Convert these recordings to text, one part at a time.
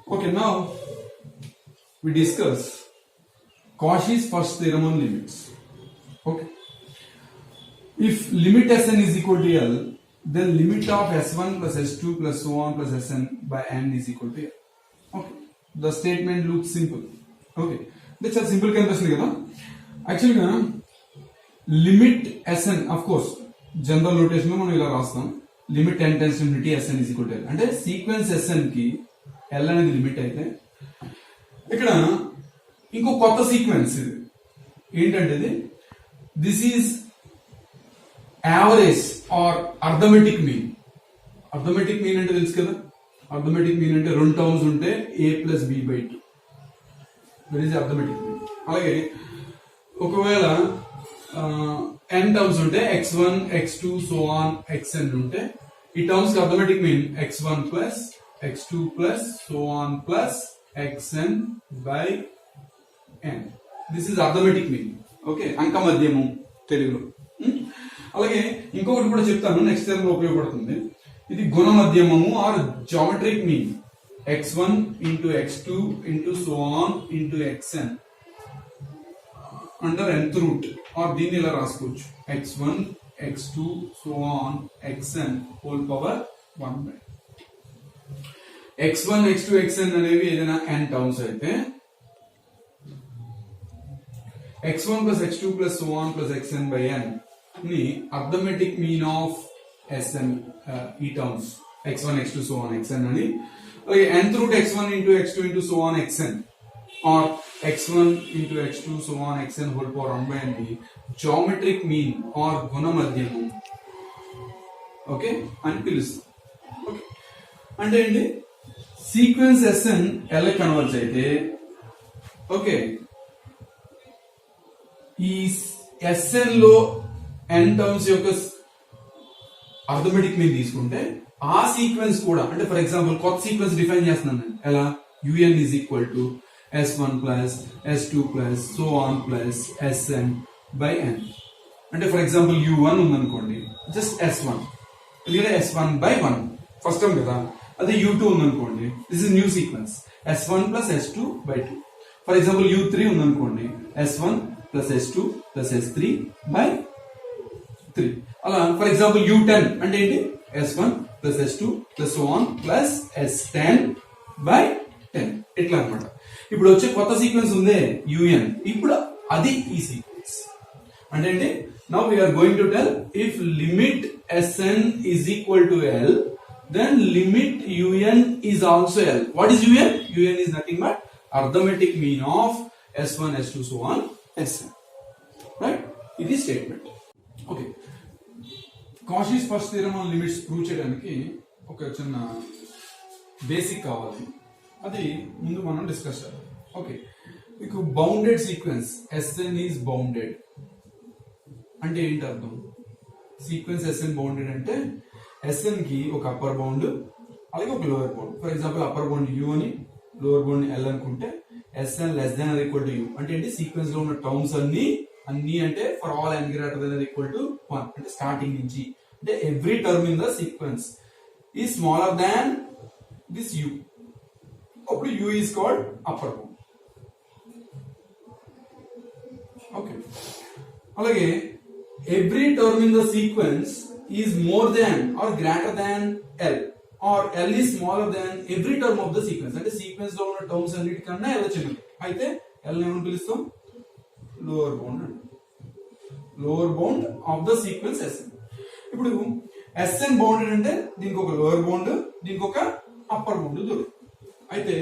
Okay, now we discuss Cauchy's first theorem on limits. Okay. If limit Sn is equal to L, then limit of S1 plus S2 plus so on plus Sn by n is equal to L. Okay. The statement looks simple. Okay. That's a simple conversion. Actually, limit Sn, of course, general notation lo మనం ఇలా రాస్తాం. Limit n tends to infinity Sn is equal to L. అంటే sequence Sn కి L అనేది limit అయితే ఇక్కడ ఇంకో కొత్త సీక్వెన్స్ ఇది ఏంటంటే ఇది this is average are arithmetic mean. Arithmetic mean అంటే తెలుసు కదా, అర్థమెటిక్ మీన్ అంటే రెండు టర్మ్స్ ఉంటే a plus b by 2 that is arithmetic mean. అలాగే ఒకవేళ n టర్మ్స్ ఉంటే x1 x2 సో ఆన్ xn ఉంటే ఈ టర్మ్స్ కి arithmetic mean x1 plus x2 plus so on plus xn by n. This is arithmetic mean. Okay, అంక మధ్యము తెలుగులో. అలాగే ఇంకొకటి కూడా చెప్తాను, నెక్స్ట్ టైం లో ఉపయోగపడుతుంది. ఇది గుణ మధ్యమము or geometric mean x1 into x2 into so on into xn under nth root, or దీన్ని ఇలా రాసుకోవచ్చు x1 x2 సో ఆన్ xn whole power 1 by x1 x2 xn అనేవి ఏదైనా n టర్మ్స్ అయితే x1 plus x2 plus so on plus xn by n ని arithmetic mean of Sn ఈ terms x1 x2 so on xn అని, అలాగే nth root x1 into x2 into so on xn or x1 into x2 so on xn whole power 1 by n ని geometric mean are Guna మధ్యము okay అని పిలుస్తాం. Okay అంటే ఏంటి, sequence Sn ఎలా converge అయితే okay ఈ Sn లో n terms యొక్క అర్థమెటిక్ మీన్ తీసుకుంటే ఆ సీక్వెన్స్ కూడా, అంటే ఫర్ ఎగ్జాంపుల్ కొత్త సీక్వెన్స్ డిఫైన్ చేస్తున్నాను నేను ఎలా, un is equal to s1 plus s2 plus so on plus sn by n. అంటే ఫర్ ఎగ్జాంపుల్ u1 ఉందనుకోండి, జస్ట్ s1 ఎందుకంటే s1 by 1 ఫస్ట్ టర్మ్ కదా. అదే u2 ఉందనుకోండి, this is new sequence s1 plus s2 by 2. For example u3 ఉందనుకోండి, s1 plus s2 plus s3 by 3. అలా for example u10 అంటే ఏంటి, s1 plus s2 plus so on plus s10 by 10 ఇట్లా అన్నమాట. ఇప్పుడు వచ్చే కొత్త సీక్వెన్స్ ఉందే un, ఇప్పుడు అది ఈ సీక్వెన్స్ అంటే ఏంటి, now we're going to tell if limit Sn is equal to L, then limit un is also L. What is un? Un is nothing but arithmetic mean of s1 s2 so on sn. Right? ఇది statement. Okay, Cauchy's first theorem on limits prove చేయడానికి ఒక చిన్న basic కావాలి, అది ముందు మనం discuss చేద్దాం. Okay, మీకు bounded sequence Sn is bounded అంటే ఏంటి అర్థం? సీక్వెన్స్ Sn బౌండెడ్ అంటే Sn కి ఒక అప్పర్ బౌండ్ అలాగే ఒక lower bound. For example upper bound u అని, లోవర్ బౌండ్ L అనుకుంటే Sn less than or equal to u అంటే ఏంటి, సీక్వెన్స్ లో ఉన్న టర్మ్స్ అన్ని అంటే for all n greater than or equal to 1 అంటే స్టార్టింగ్ నుంచి, అంటే every term in the sequence is smaller than this u, అప్పుడు u is called upper bound. Okay, అలాగే every term in the sequence is more than or greater than L or L is smaller than every term of the sequence. అంటే sequence లో ఉన్న terms అన్నిటికన్నా L చిన్నది అయితే L ఏమని పిలుస్తాం, lower bound. Lower bound of the sequence Sn. ఇప్పుడు Sn bounded అంటే దీనికి ఒక లోవర్ బౌండ్, దీనికి ఒక అప్పర్ బౌండ్ దొరుకుతుంది. అయితే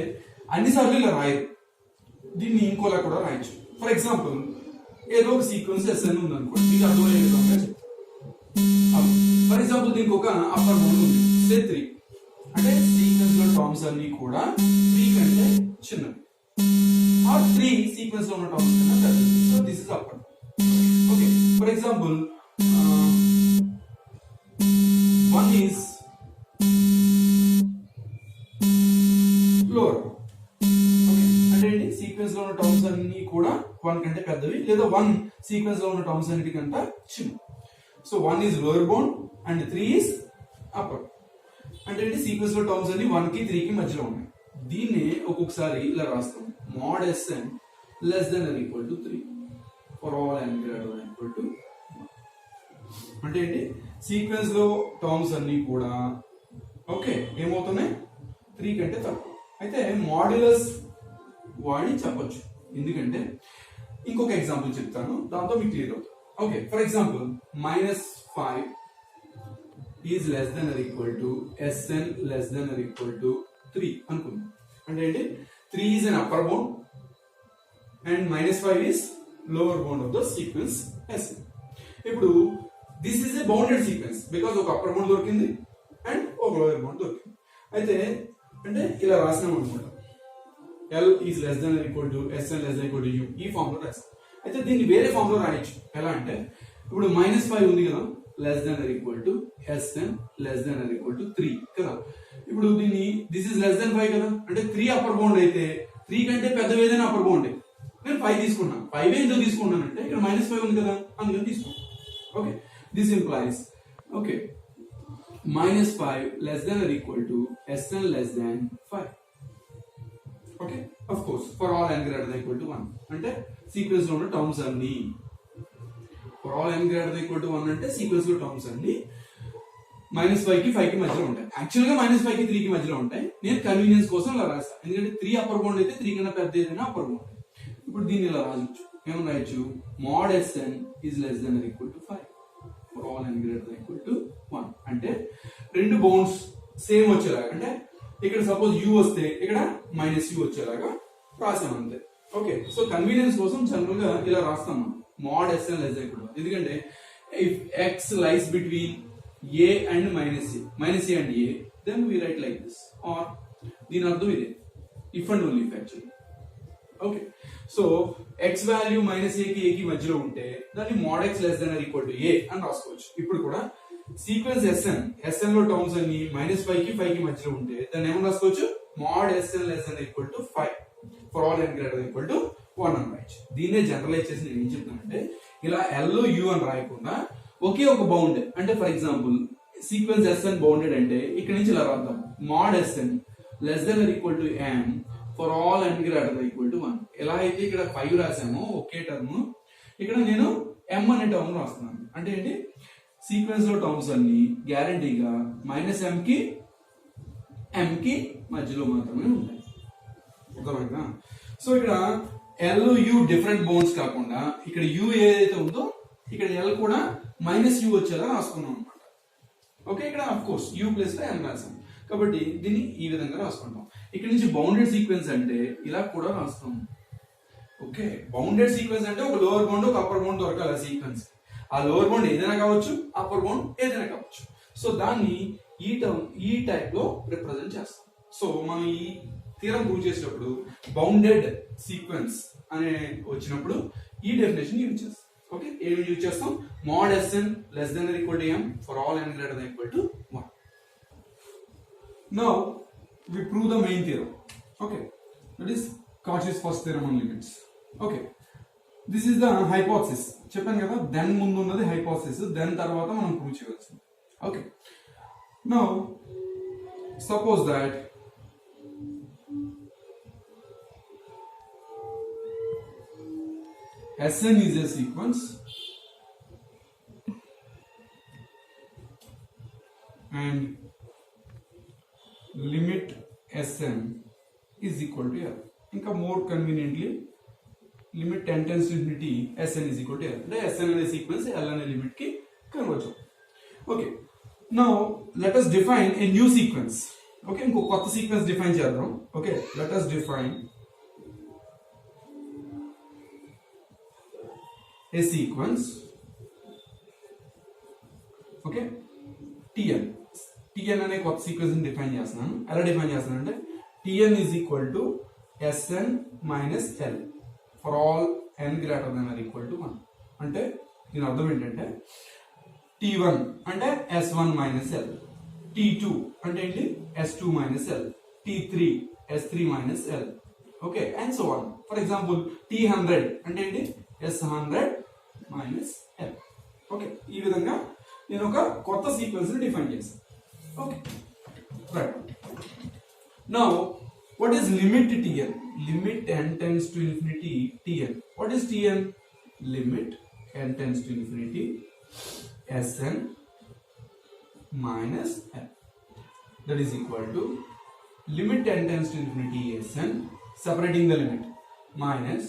అన్నిసార్లు ఇలా రాయరు, దీన్ని ఇంకోలా కూడా రాయొచ్చు. ఫర్ ఎగ్జాంపుల్ ఏదో ఒక సీక్వెన్స్ Sn ఉంది అనుకోండి, మీకు అర్థమయ్యే విధంగా చెప్తాను. ఫర్ ఎగ్జాంపుల్ దీనికి ఒక అప్పర్ బౌండ్ ఉంది, సే 3 అంటే సీక్వెన్స్ లో టర్మ్స్ అన్ని కూడా 3 కంటే చిన్నవి, ఆర్ 3 సీక్వెన్స్ లో ఉన్న టర్మ్స్ కన్నా పెద్దవి. So this is upper. Okay, for example 1 is lower. Okay అంటే ఏంటి, సీక్వెన్స్ లో ఉన్న టర్మ్స్ అన్ని కూడా 1 కంటే పెద్దవి, లేదా 1 సీక్వెన్స్ లో ఉన్న టర్మ్స్ అన్నిటికంటే చిన్నవి. So 1 is lower bound and 3 is upper. అంటే సీక్వెన్స్ లో టర్మ్స్ అన్ని 1 కి 3 కి మధ్యలో ఉన్నాయి. దీన్ని ఒక్కొక్కసారి ఇలా రాస్తాం mod Sn less than or equal to 3 for all n greater than or equal to 1. అంటే ఏంటి సీక్వెన్స్ లో టర్మ్స్ అన్ని కూడా ఓకే ఏమవుతున్నాయి 3 కంటే తక్కువ. అయితే మాడ్యులస్ వాడి చెప్పొచ్చు, ఎందుకంటే ఇంకొక ఎగ్జాంపుల్ చెప్తాను, దాంతో మీకు క్లియర్ అవుతుంది. Okay, for example -5 is less than or equal to Sn less than or equal to 3 అనుకుందాం. అంటే ఏంటి 3 is an upper bound and -5 is lower bound of the sequence Sn. ఇప్పుడు this is a bounded sequence because ఒక upper bound దొరికింది and ఒక lower bound దొరికింది. అయితే అంటే ఇలా రాసినాం అనుకుంటాం L is less than or equal to Sn less than equal to U, ఈ ఫామ్ లో రాస్తాం. అయితే దీన్ని వేరే ఫామ్ లో రాయొచ్చు. ఎలా అంటే ఇప్పుడు -5 ఉంది కదా, less than or equal to Sn less than or equal to 3 కదా. ఇప్పుడు దీన్ని దిస్ ఇస్ లెస్ దెన్ 5 కదా, అంటే 3 అప్పర్ బౌండ్ అయితే 3 కంటే పెద్దది ఏదైనా అప్పర్ బౌండ్ నేను 5 తీసుకున్నాను. 5 ఎందుకు తీసుకున్నానంటే ఇక్కడ -5 ఉంది కదా అందుకని తీసుకున్నాను. Okay, this implies okay -5 less than or equal to Sn less than 5. Okay, of course for all n greater than equal to 1 అంటే సీక్వెన్స్ లో ఉన్న టర్మ్స్ అన్ని for all n greater than equal to 1 అంటే sequence లో terms అన్ని -5 కి 5 కి మధ్యలో ఉంటాయి. యాక్చువల్ గా -5 కి 3 కి మధ్యలో ఉంటాయి. నేను కన్వీనియన్స్ కోసం ఇలా రాస్తాను, ఎందుకంటే 3 అప్పర్ బౌండ్ అయితే 3 కన్నా పెద్ద ఏదైనా అప్పర్ బౌండ్. ఇప్పుడు దీన్ని ఇలా రాయొచ్చు, ఏమని రాయొచ్చు mod Sn is less than or equal to 5 for all n greater than equal to 1. అంటే రెండు బౌండ్స్ సేమ్ వచ్చేలాగా, అంటే ఇక్కడ సపోజ్ u వస్తే ఇక్కడ -u వచ్చేలాగా రాసాం అంతే. ఓకే, సో కన్వీనియన్స్ కోసం జనరల్ గా ఇలా రాస్తాం మనం mod Sn less than equal to 1. ఎందుకంటే if x lies between a and -a and a, then we write like this, or దీని అర్థం ఇదే, if and only if actually. Okay, so x value -a కి a కి మధ్యలో ఉంటే దాన్ని mod x less than or equal to a అని రాసుకోవచ్చు. ఇప్పుడు కూడా సీక్వెన్స్ Sn లో టర్మ్స్ అన్ని -5 కి 5 కి మధ్యలో ఉంటే దాన్ని ఏమని రాసుకోవచ్చు mod Sn less than or equal to 5 for all n greater than equal to 1 అని రాయొచ్చు. దీన్నే జనరలైజ్ చేసి నేను ఏం చెప్తానంటే ఇలా L U అని రాయకుండా ఒకే ఒక బౌండ్, అంటే for example sequence Sn bounded అంటే ఇక్కడ నుంచి ఇలా రాద్దాం mod Sn less than or equal to m for all n greater than equal to 1. ఎలా అయితే ఇక్కడ 5 రాసామో ఒకే టర్మ్, ఇక్కడ నేను m అనే టర్మ్ రాస్తున్నాను. అంటే ఏంటి సీక్వెన్స్ లో టర్మ్స్ అన్ని గ్యారంటీగా -m కి m కి మధ్యలో మాత్రమే ఉంటాయి. అర్థమైందా? సో ఇక్కడ L U డిఫరెంట్ బౌండ్స్ కాకుండా ఇక్కడ U ఏదైతే ఉందో ఇక్కడ L కూడా -u వచ్చేలా రాసుకున్నాం అనమాట. ఓకే, ఇక్కడ ఆఫ్ కోర్స్ U ప్లేస్ లో m రాసాం కాబట్టి దీన్ని ఈ విధంగా రాసుకుంటాం. ఇక్కడ నుంచి బౌండెడ్ సీక్వెన్స్ అంటే ఇలా కూడా రాస్తాం. ఓకే, బౌండెడ్ సీక్వెన్స్ అంటే ఒక లోవర్ బౌండ్ ఒక అప్పర్ బౌండ్ దొరకాలి సీక్వెన్స్. ఆ లోవర్ బౌండ్ ఏదైనా కావచ్చు, అప్పర్ బౌండ్ ఏదైనా కావచ్చు. సో దాన్ని ఈ టైప్ లో రిప్రజెంట్ చేస్తాం. సో మనం ఈ థీరం ప్రూవ్ చేసేటప్పుడు బౌండెడ్ సీక్వెన్స్ అనే వచ్చినప్పుడు ఈ డెఫినేషన్ యూజ్ చేస్తాం. ఓకే, ఏమి యూజ్ చేస్తాం mod Sn less than or equal to m for all n greater than equal to 1. Now we prove the main theorem. Okay, that is Cauchy's first theorem on limits. Okay, this is the hypothesis. చెప్పాను కదా, then ముందు ఉన్నది hypothesis, then తర్వాత మనం prove చేయవచ్చు. Okay, now suppose that Sn is a sequence and limit Sn is equal to L. ఇంకా more conveniently limit 10 tends to infinity Sn is equal to L. అంటే Sn అనే sequence L అనే limit కి convert అవుతుంది. Okay, now let us define a new sequence. Okay, ఇంకో కొత్త sequence define చేద్దాం. Okay, let us define a sequence, okay, tn అనే కొత్త సీక్వెన్స్ ని డిఫైన్ చేస్తున్నాను. ఎలా డిఫైన్ చేస్తున్నాను అంటే tn is equal to Sn minus L for all n greater than or equal to 1. అంటే దీని అర్థం ఏంటంటే t1 అంటే S1 minus L, t2 అంటే ఏంటి S2 minus L, t3 S3 minus L, okay, and so on. For example t100 అంటే ఏంటి S100 minus L. Okay, ఈ విధంగా నేను ఒక కొత్త సీక్వెన్స్ ని డిఫైన్ చేశాను. Okay, right. Now What is limit Tn? Limit n tends to infinity Tn. What is Tn? Limit n tends to infinity Sn minus n. That is equal to limit n tends to infinity Sn, separating the limit, minus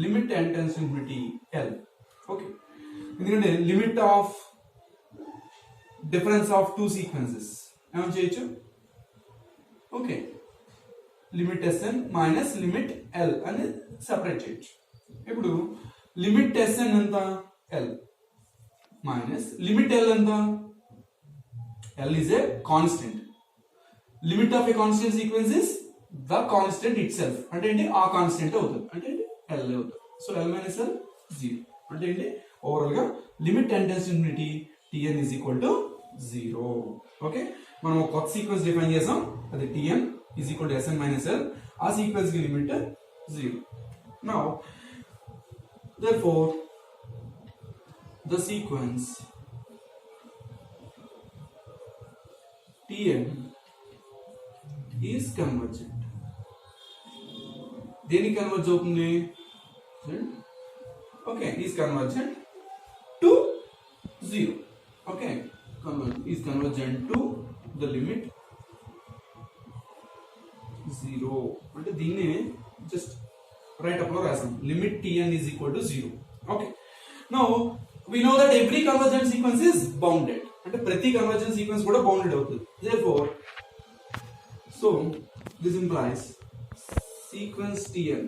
limit n tends to infinity L. Okay. ఎందుకంటే limit of difference of two sequences ఏమని చేయొచ్చు? Okay, limit Sn minus limit L అని separate చేయొచ్చు. ఇప్పుడు limit Sn ఎంత? L minus limit L ఎంత? L is a constant. Limit of a constant sequence is the constant itself. అంటే ఏంటి? ఆ కాన్స్టెంట్ అవుతుంది. అంటే ఏంటి? L అవుతుంది. So L minus L 0. అంటే ఏంటి? ఓవరాల్ గా limit n tends to infinity Tn is equal to 0. Okay, మనం ఒక కొత్త సీక్వెన్స్ డిఫైన్ చేసాం, అది Tn is equal to Sn minus L. ఆ సీక్వెన్స్ కి limit 0. Now therefore the sequence Tn is convergent. దేనికి కన్వర్జ్ అవుతుంది? Okay, is convergent to 0. Okay, is convergent to the limit 0. అంటే దీన్ని జస్ట్ రైట్ అప్ లో రాసాం, limit Tn is equal to 0. Okay, now we know that every convergent sequence is bounded. అంటే ప్రతి convergent sequence కూడా bounded అవుతుంది. Therefore, so this implies sequence Tn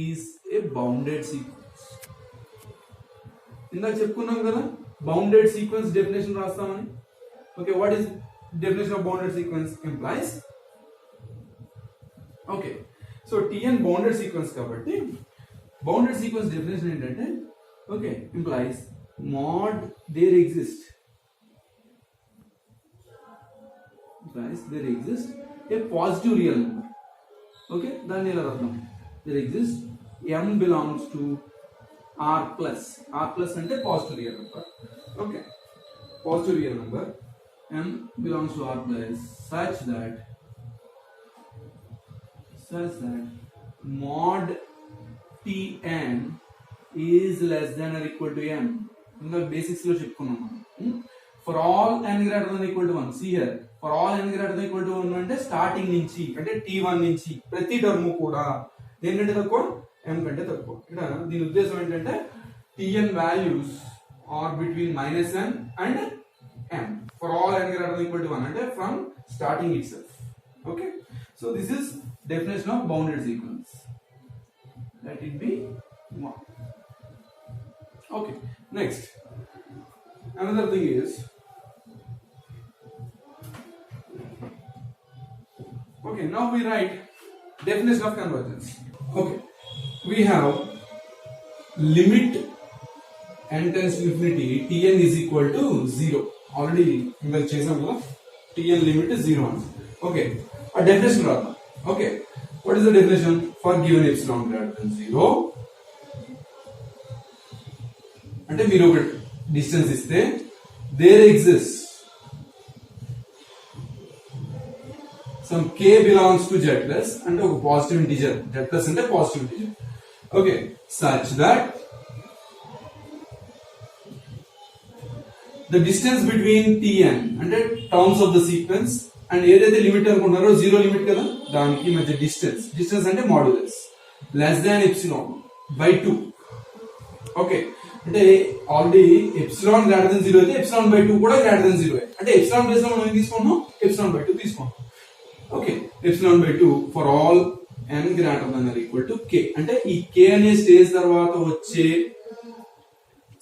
is a bounded sequence. ఇందాక చెప్పుకున్నాం కదా bounded sequence definition రాస్తామని. Okay, what is definition of bounded sequence? Implies, okay, so Tn bounded sequence కాబట్టి bounded sequence definition ఏంటంటే, okay, implies mod there exist a positive real number. Okay, దాన్ని ఎలా రాద్దాం? there exists m belongs to r plus అంటే positive real number. Okay, positive real number m belongs to r plus such that mod Tn is less than or equal to m. ఇంకా basics లో చెప్పుకున్నాం మనం. For all n greater than equal to 1. See here, for all n greater than equal to 1 అంటే starting నుంచి, అంటే T1 నుంచి ప్రతి term కూడా దేనికంటే తక్కువ? m కంటే తక్కువ. ఇక్కడ దీని ఉద్దేశం ఏంటంటే Tn values are between minus n and m for all n greater than equal to 1 అంటే from starting itself. Okay, so this is definition of bounded sequence. Let it be 1. Okay, next, another thing is, okay, now we write definition of convergence. Okay, we have limit n tends to infinity Tn is equal to 0. Already ఇందాక చేసాం కదా, Tn limit is 0. Okay, a definition rather. Okay, what is the definition for given epsilon greater than 0? అంటే మీరు ఒక distance ఇస్తే there exist some k belongs to z plus అంటే ఒక positive integer, z plus అంటే positive integer. Okay, such that the distance between Tn అంటే terms of the sequence and ఏదైతే limit అనుకుంటున్నారో 0 లిమిట్ కదా, దానికి మధ్య డిస్టెన్స్ అంటే modulus less than epsilon by 2. Okay, అంటే ఆల్రెడీ ఎప్సిలాన్ గ్రేటర్ దెన్ 0 అయితే ఎప్సిలాన్ బై 2 కూడా గ్రేటర్ దెన్ 0. అంటే ఎప్సిలాన్ ప్లేస్ లో మనం ఏం తీసుకున్నాం? ఎప్సిలాన్ బై 2 తీసుకున్నాం. Okay, epsilon by 2 for all n greater than or equal to k. అంటే ఈ k అనే స్టేజ్ తర్వాత వచ్చే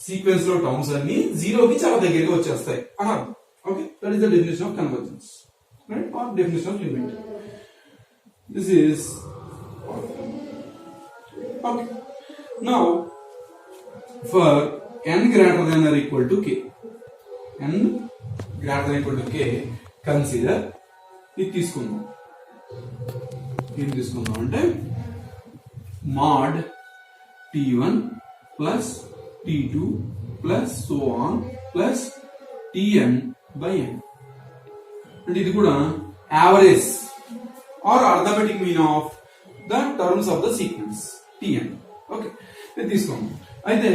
సీక్వెన్స్ లో టర్మ్స్ అన్ని 0 కి చాలా దగ్గరగా వచ్చేస్తాయి అన్నారు. Okay, that is the definition of convergence, right, or definition of limit. This is okay. Now for n greater than or equal to k, n greater than or equal to k, consider ఇది తీసుకుందాం. ఏం తీసుకుందాం అంటే mod T1 plus T2 plus so on plus Tn by n. అంటే ఇది కూడా average or arithmetic mean of the terms of the sequence tn. Okay, ఇది తీసుకోండి. అయితే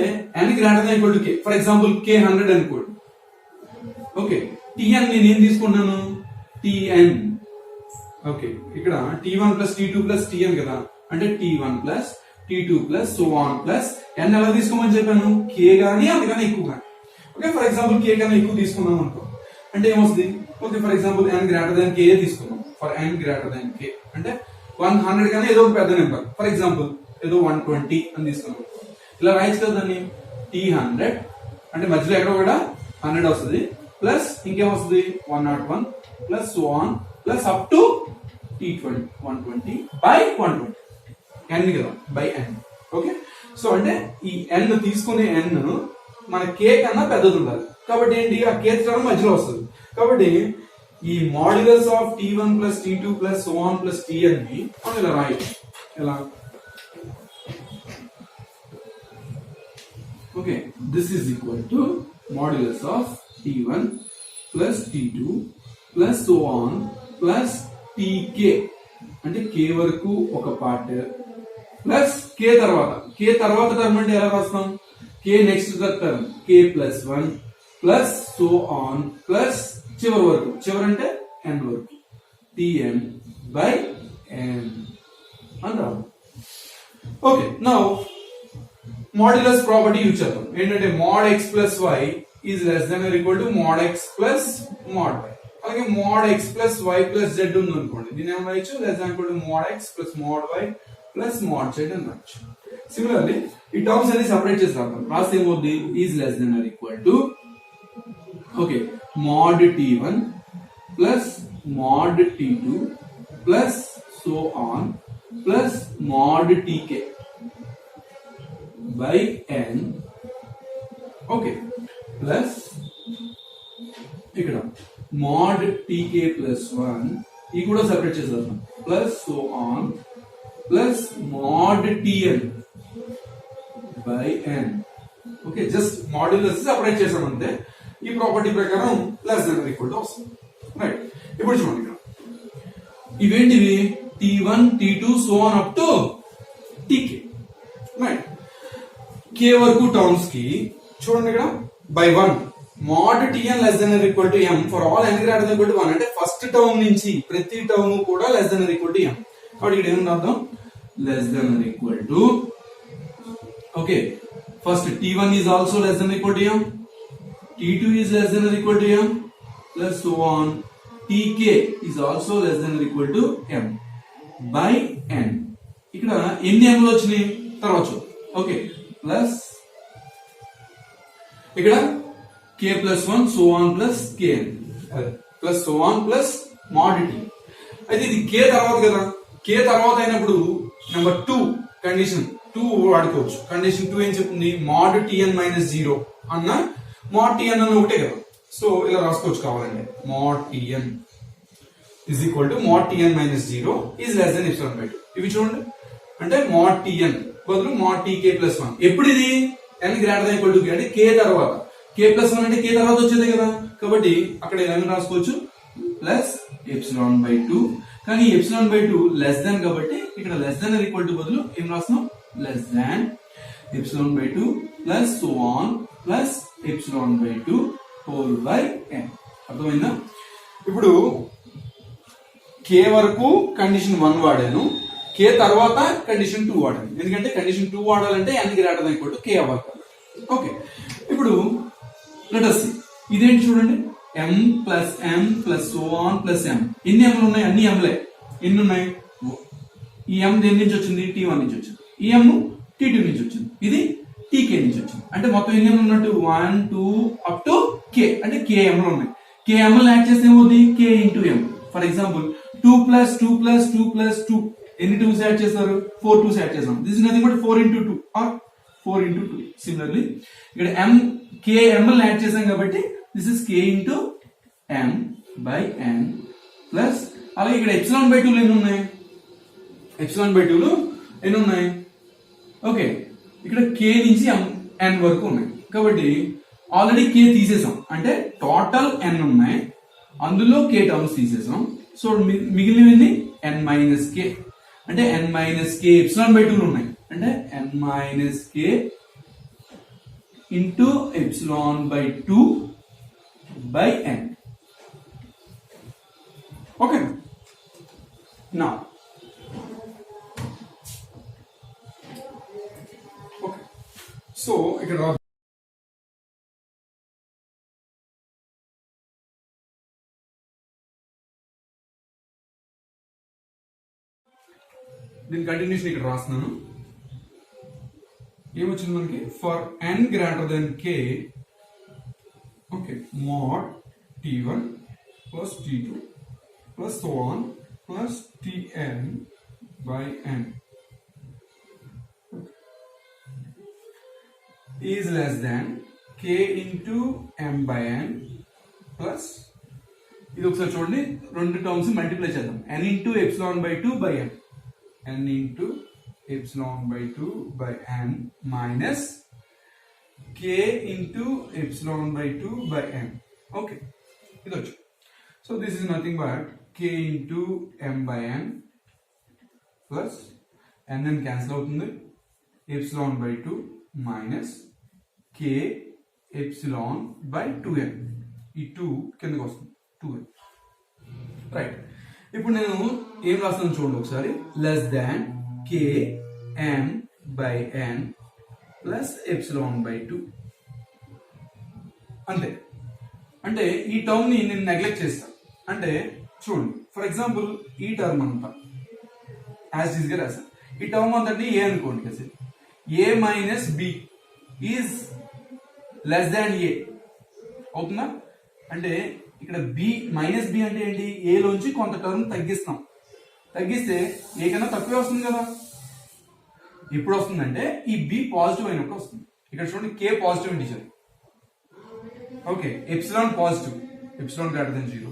n greater than equal to k, for example k 100 అనుకోండి. Okay, tn నేను ఏం తీసుకున్నాను, tn. ఓకే, ఇక్కడ t1 plus t2 plus tn కదా, అంటే t1 plus t2 plus so on plus n ఎలా తీసుకోమని చెప్పాను, k గానీ అందుకని ఎక్కువ కానీ. ఓకే, ఫర్ ఎగ్జాంపుల్ k కన్నా ఎక్కువ తీసుకున్నాం అనుకో అంటే ఏమొస్తుంది. Okay, for example n greater than k తీసుకున్నాం. For n greater than k అంటే 100 కన్నా ఏదో ఒక పెద్ద నెంబర్, ఫర్ ఎగ్జాంపుల్ ఏదో 120 అని తీసుకున్నాం. ఇలా రాయొచ్చు కదా దాన్ని, t100 అంటే మధ్యలో ఎక్కడో కూడా 100 వస్తుంది, ప్లస్ ఇంకేం వస్తుంది 101 plus so on plus up to t20 120 by 120 n కదా, బై n. ఓకే, సో అంటే ఈ n తీసుకునే n మన k కన్నా పెద్దది ఉండాలి. కాబట్టి ఏంటి, ఆ k టర్మ్ మధ్యలో వస్తుంది. కాబట్టి ఈ modulus of t1 plus t2 plus so on plus tn ని మనం ఇలా రాయొచ్చు. ఎలా, okay, this is equal to modulus of t1 plus t2 plus so on plus tk అంటే k వరకు ఒక పార్ట్ ప్లస్ k తర్వాత టర్మ్ అంటే ఎలా రాస్తాం, k next term k plus 1 plus so on plus చివరి వరకు, చివరి అంటే n వరకు tn బై n అని రావు. Okay, now modulus property use చేద్దాం. ఏంటంటే mod x plus y is less than or equal to mod x plus mod y. అలాగే mod x plus y plus z ఉంది అనుకోండి, దీని ఏమో రాయొచ్చు less than equal to mod x plus mod y plus mod z అని రాయొచ్చు. Similarly ఈ terms అన్ని సెపరేట్ చేసి రాద్దాం. రాస్తే ఏమవుతుంది, is less than or equal to okay mod t1 plus mod t2 plus so on plus mod tk by n. Okay, plus ఇక్కడ mod tk plus 1 ఈ కూడా సెపరేట్ చేసేద్దాం, plus so on plus mod tn by n. Okay, just modulus separate చేసాం అంతే. ఈ property ప్రకారం less than or equal to వస్తుంది. Right, ఇప్పుడు చూడండి ఇక్కడ ఇవేంటివి, t1 t2 so on up to tk. Right, k వరకు టర్మ్స్ కి చూడండి ఇక్కడ by 1 mod tn less than or equal to m for all n greater than or equal to 1 అంటే ఫస్ట్ టర్మ్ నుంచి ప్రతి టర్మ్ కూడా less than or equal to m. కాబట్టి ఇక్కడ ఏం రాద్దాం, less than or equal to okay first t1 is also less than or equal to m, t2 is less than or equal to m plus so on, tk is also less than or equal to m by n. ఇక్కడ ఎన్ని m లు వచ్చినాయి తర్వాత చూద్దాం. Okay, plus ఇక్కడ k plus 1 so on plus kn plus so on plus mod t. అయితే ఇది k తర్వాత కదా, k తర్వాత అయినప్పుడు నెంబర్ 2 కండిషన్ 2 వాడుకోవచ్చు. కండిషన్ 2 ఏం చెప్తుంది, mod tn మైనస్ 0 అన్న mod tn అన్న ఒకటే కదా, సో ఇలా రాసుకోవచ్చు కావాలంటే mod tn is equal to mod tn minus 0 is less than epsilon by 2. ఇవి చూడండి, అంటే mod tn బదులు mod tk ప్లస్ 1. ఎప్పుడు ఇది n greater than equal to k అంటే k తర్వాత, k ప్లస్ 1 అంటే k తర్వాత వచ్చేదే కదా, కాబట్టి అక్కడ ఏమైనా రాసుకోవచ్చు ప్లస్ ఎప్సిలాన్ బై 2. కానీ ఎప్సిలాన్ బై 2 లెస్ దాన్ కాబట్టి ఇక్కడ less than or equal to బదులు ఏం రాస్తున్నాం, less than epsilon by 2 plus so on plus epsilon by 2 whole by n. అర్థమైందా? ఇప్పుడు k వరకు కండిషన్ 1 వాడాను, k తర్వాత కండిషన్ 2 వాడాను. ఎందుకంటే కండిషన్ 2 వాడాలంటే n greater than equal to k అవ్వాలి. ఓకే, ఇప్పుడు లెట్ us see ఇదేంటి చూడండి, m plus m plus so on plus m. ఎన్ని m లు ఉన్నాయి, అన్ని m లే. ఎన్ని ఉన్నాయి, ఈ m దేని నుంచి వచ్చింది, t1 నుంచి వచ్చింది, ఈ m t2 నుంచి వచ్చింది, ఇది tk నుంచి వచ్చింది. అంటే మొత్తం ఎన్ని m ఉన్నట్టు 1 2 అప్ టు k, అంటే k m లు ఉన్నాయి. k m లు యాడ్ చేస్తే ఏమవుతుంది, k into m. For example 2 plus 2 plus 2 plus 2 ఎన్ని 2s యాడ్ చేస్తారు, 4 2s యాడ్ చేస్తాం. This is nothing but 4 into 2 or 4 into 2. Similarly ఇక్కడ m k m లు యాడ్ చేసాం కాబట్టి this is k into m by n plus అలాగే ఇక్కడ epsilon by 2 ఎన్ని ఉన్నాయి, ఎప్సిలాన్ బై 2 ఎన్ని ఉన్నాయి, ఓకే ఇక్కడ k నుంచి n వరకు ఉన్నాయి. కాబట్టి ఆల్రెడీ k తీసేసాం, అంటే టోటల్ n ఉన్నాయి, అందులో k టర్మ్స్ తీసేసాం. సో మిగిలినవన్నీ n మైనస్ కే అంటే n minus K epsilon by 2 ఉన్నాయి అంటే n minus K into epsilon by 2 by n. Okay నా ఓకే సో ఇక్కడ దీని కంటిన్యూషన్ ఇక్కడ రాస్తున్నాను. ఏమొచ్చింది మనకి for n greater than k okay mode t1 plus t2 plus so on plus tn by n is less than k into m by n plus ఇది ఒకసారి చూడండి రెండు టర్మ్స్ మల్టిప్లై చేద్దాం n into epsilon by 2 by n n into epsilon by 2 by n minus k into epsilon by 2 by n. Okay, so this is nothing but k into m by n plus n cancel out epsilon by 2 minus k epsilon by 2n. ఈ 2 కిందకి వస్తుంది 2n right. ఇప్పుడు నేను ఏం రాస్తాను చూడండి ఒకసారి less than k m by n plus epsilon by 2 అంతే. అంటే ఈ టర్మ్ ని నేను నెగ్లెక్ట్ చేస్తాను. అంటే చూడండి ఫర్ ఎగ్జాంపుల్ ఈ టర్మ్ అంతా యాజ్ ఈజ్ గా రాస్తాను. ఈ టర్మ్ అంతటి ఏ అనుకోండి కదా A minus B is less than A అవుతుందా. అంటే ఇక్కడ బి మైనస్ బి అంటే ఏంటి ఏ లోంచి కొంత టర్మ్ తగ్గిస్తాం. తగ్గిస్తే ఏ కన్నా తక్కువే వస్తుంది కదా. ఎప్పుడు వస్తుందంటే ఈ బి పాజిటివ్ అయినప్పుడు వస్తుంది. ఇక్కడ చూడండి K positive integer okay epsilon positive epsilon greater than 0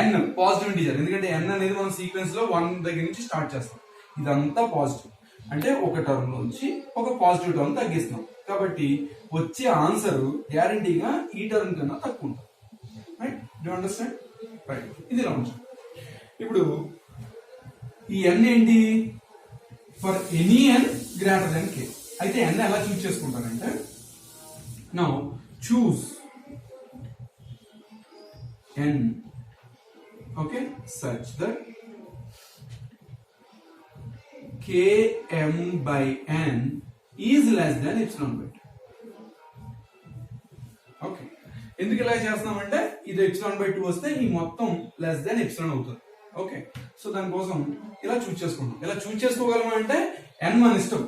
n positive integer ఎందుకంటే n అనేది మనం సీక్వెన్స్ లో 1 దగ్గర నుంచి స్టార్ట్ చేస్తాం. ఇదంతా పాజిటివ్ అంటే ఒక టర్మ్ నుంచి ఒక పాజిటివ్ టర్మ్ తగ్గిస్తున్నాం కాబట్టి వచ్చే ఆన్సర్ గ్యారంటీగా ఈ టర్మ్ కన్నా తక్కువ ఉంటుంది. Right do you understand right. ఇది ఇలా ఉంటుంది. ఇప్పుడు ఈ n ఏంటి for any n greater than k. అయితే n ఎలా చూస్ చేసుకుంటారంటే now choose n okay such that km by n is less than epsilon by 2. Okay ఎందుకు ఇలా చేస్తున్నామంటే ఇది ఎప్సిలాన్ బై 2 వస్తే ఈ మొత్తం లెస్ దాన్ ఎప్సిలాన్ అవుతుంది. ఓకే సో దానికోసం ఇలా చూస్ చేసుకుంటాం. ఇలా చూస్ చేసుకోగలం అంటే n మన ఇష్టం.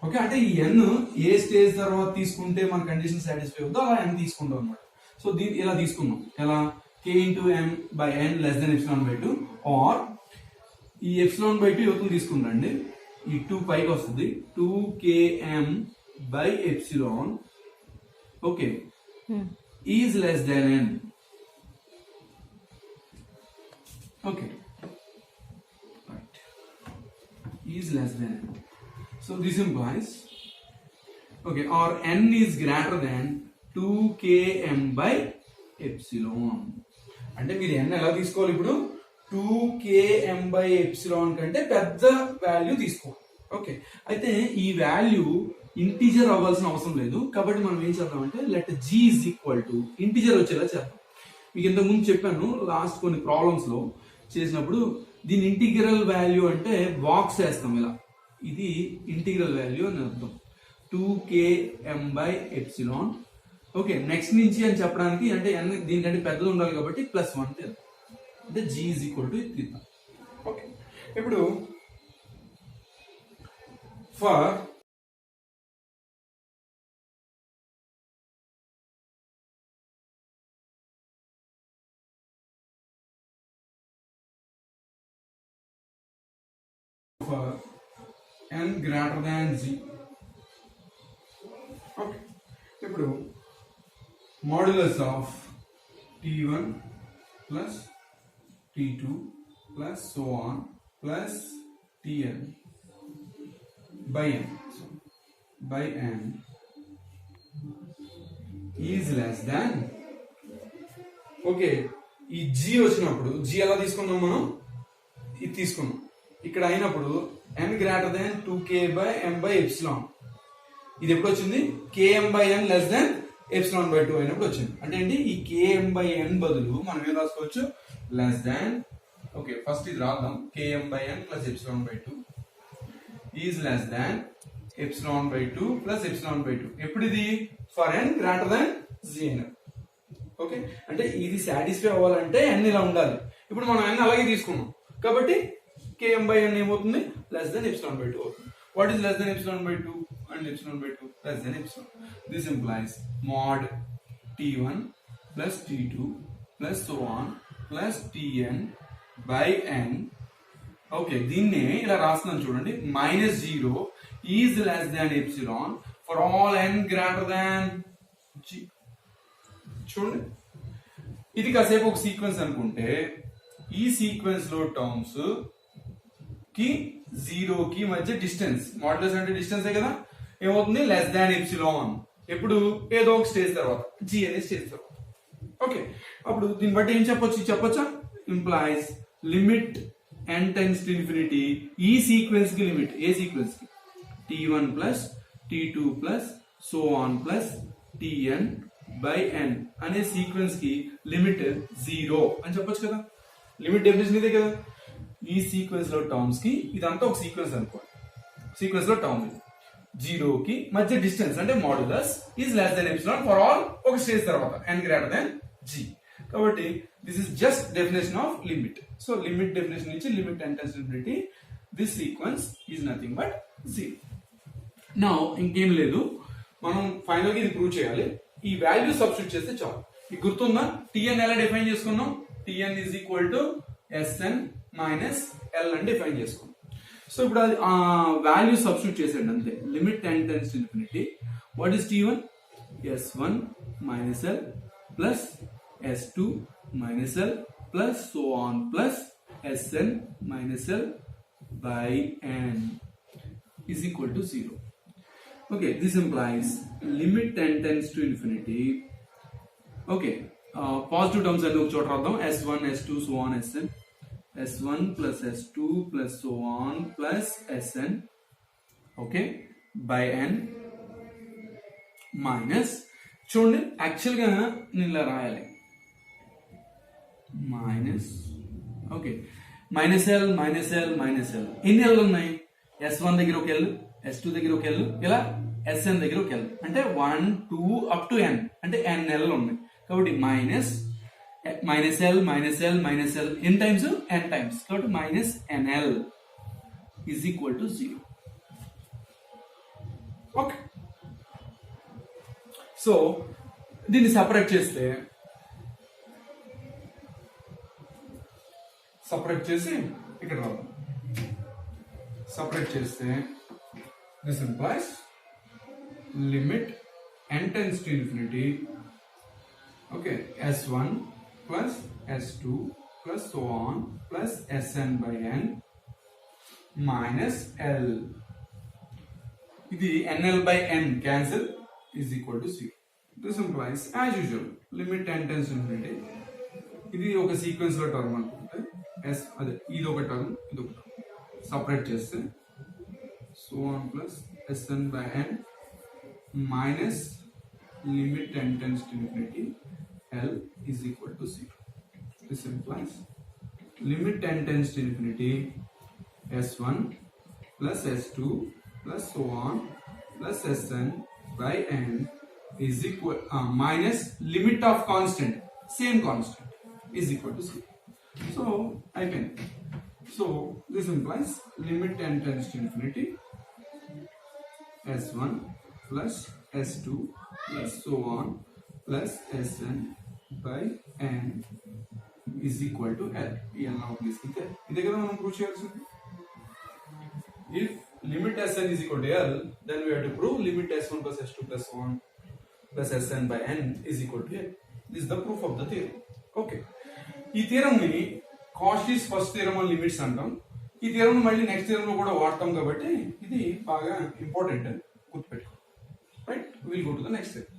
ఓకే అంటే ఈ n ఏ స్టేజ్ తర్వాత తీసుకుంటే మన కండిషన్ సాటిస్ఫై అవుతుందో అలా n తీసుకుంటాం అనమాట. సో దీన్ని ఇలా తీసుకున్నాం ఎలా k into m by n less than epsilon by 2 or ఈ ఎప్సిలాన్ బై 2 యువతలు తీసుకుందండి ఈ 2 పైకి వస్తుంది 2km by epsilon okay is less than n. Okay right is less than n. So this implies okay or n is greater than 2km by epsilon. అంటే మీరు n ఎలా తీసుకోవాలి ఇప్పుడు 2km బై ఎప్సిలాన్ కంటే పెద్ద వాల్యూ తీసుకోవాలి. Okay అయితే ఈ వాల్యూ ఇంటీజర్ అవ్వాల్సిన అవసరం లేదు కాబట్టి మనం ఏం చేద్దామంటే let g is equal to integer వచ్చేలా చేద్దాం. మీకు ఇంతకు ముందు చెప్పాను లాస్ట్ కొన్ని ప్రాబ్లమ్స్ లో చేసినప్పుడు దీని ఇంటిగ్రల్ వాల్యూ అంటే బాక్స్ వేస్తాం ఇలా ఇది ఇంటిగ్రల్ వాల్యూ అని అర్థం 2km by epsilon. Okay next నుంచి అని చెప్పడానికి అంటే n దీనికంటే పెద్దది ఉండాలి కాబట్టి +1 అంటే g ఈజ్ ఈక్వల్ టు ఇది. ఓకే ఇప్పుడు for n greater than g. Okay ఇప్పుడు modulus of t1 plus t2 plus so on plus tn by n is less than okay ఈ g వచ్చినప్పుడు g ఎలా తీసుకున్నాం మనం ఇది తీసుకున్నాం. ఇక్కడ అయినప్పుడు n గ్రేటర్ దాన్ 2k/m/epsilon. ఇది ఎప్పుడు వచ్చింది? km/n లెస్ దాన్ epsilon/2 అయినప్పుడు వచ్చింది. అంటే ఏంటి? ఈ km/n బదులు మనం ఏం రాసుకోవచ్చు? లెస్ దాన్, ఓకే ఫస్ట్ ఇది రాద్దాం, km/n plus epsilon/2 is less than epsilon/2 plus epsilon/2. ఎప్పుడు ఇది? For n greater than g అయినప్పుడు. ఓకే, అంటే ఇది సాటిస్ఫై అవ్వాలంటే n ఇలా ఉండాలి. ఇప్పుడు మనం n అలాగే తీసుకున్నాం కాబట్టి km/n ఏమవుతుంది? లెస్ దాన్ epsilon/2 అవుతుంది. What is less than epsilon/2? and epsilon/2 less than epsilon. This implies mod t1 plus t2 plus so on plus tn by n. Okay, దీన్ని ఇలా రాస్తున్నాను చూడండి. -0 is less than epsilon for all n greater than g. చూడండి, ఇది కాసేపు ఒక sequence అనుకుంటే ఈ సీక్వెన్స్ లో టర్మ్స్ కి 0 కి మధ్య డిస్టెన్స్, మాడ్యులస్ అంటే డిస్టెన్సే కదా, ఏమవుతుంది? Less than epsilon. ఎప్పుడు? ఏదో ఒక స్టేజ్ తర్వాత, జీ అనే స్టేజ్ తర్వాత. ఓకే, అప్పుడు దీన్ని బట్టి ఏం చెప్పొచ్చా? Implies limit n tends to infinity, ఈ సీక్వెన్స్ కి లిమిట్, ఏ సీక్వెన్స్ కి? t1 plus t2 plus so on plus tn by n అనే సీక్వెన్స్ కి లిమిట్ 0 అని చెప్పొచ్చు కదా. లిమిట్ డెఫినేషన్ ఇదే కదా. ఈ సీక్వెన్స్ లో టర్మ్స్ కి, ఇదంతా ఒక సీక్వెన్స్ అనుకోండి, సీక్వెన్స్ లో టర్మ్ 0 కి మధ్య డిస్టెన్స్ అంటే modulus is less than epsilon for all ఒక స్టేజ్ తర్వాత n గ్రేటర్ దెన్ g. కాబట్టి this is just definition of limit. So limit definition ఇచ్చి limit n tends to infinity, this sequence is nothing but 0. Now ఇంకేం లేదు, మనం final గా ఇది prove చేయాలి. ఈ వాల్యూ సబ్స్టిట్యూట్ చేస్తే చాలు. మీకు గుర్తుందా tn ఎలా డిఫైన్ చేసుకున్నాం? tn is equal to sn minus l అని డిఫైన్ చేసుకున్నాం. సో ఇప్పుడు అది వాల్యూ సబ్స్టిట్యూట్ చేసేయండి అంతే. Limit n tends to infinity, what is t1? s1 minus l plus s2 minus l plus so on plus sn minus l by n is equal to 0. Okay, this implies limit n tends to infinity. Okay, positive terms అన్ని ఒక చోట రాద్దాం. s1 s2 so on sn, s1 plus s2 plus so on plus sn, okay, by n minus, చూడండి actual గా నేను ఇలా రాయాలి, minus, okay, minus L minus L minus L. ఎన్ని ఎల్ ఉన్నాయి? s1 దగ్గర ఒక ఎల్, s2 దగ్గర ఒక ఎల్, ఇలా sn దగ్గర ఒక ఎల్, అంటే 1 2 అప్ టు n, అంటే n ఎల్ ఉన్నాయి. కాబట్టి minus minus L minus L minus L N times? n times. కాబట్టి minus nl is equal to 0. Okay, so దీన్ని సపరేట్ చేస్తే, సపరేట్ చేసి ఇక్కడ రాద్దాం. సపరేట్ చేస్తే this implies limit n tends to infinity, okay, s1 plus s2 plus so on plus sn by n minus l. ఇది nl by n cancel is equal to 0. This implies as usual limit n tends to infinity. ఇది ఒక sequence లో term అనుకుంటే s, అదే ఇది ఒక term, ఇది ఒక టర్మ్, సపరేట్ చేస్తే so on plus sn by n minus limit n tends to infinity l is equal to 0. This implies limit n tends to infinity s1 plus s2 plus so on plus sn by n is equal minus limit of constant, same constant, is equal to 0. So I can, so this implies limit n tends to infinity s1 plus s2 plus so on plus sn by n is equal to l. now తీసుకుంటే ఇదే కదా మనం prove చేయాల్సింది. If limit sn is equal to l, then we have to prove limit s1 plus s2 plus so on plus sn by n is equal to l. This is the proof of the theorem. Okay, ఈ theorem ని కాస్ట్లీస్ first theorem అని limits అంటాం. ఈ theorem మళ్ళీ next theorem లో కూడా వాడతాం కాబట్టి ఇది బాగా ఇంపార్టెంట్ అని గుర్తుపెట్టుకో. Right, will go to the next theorem.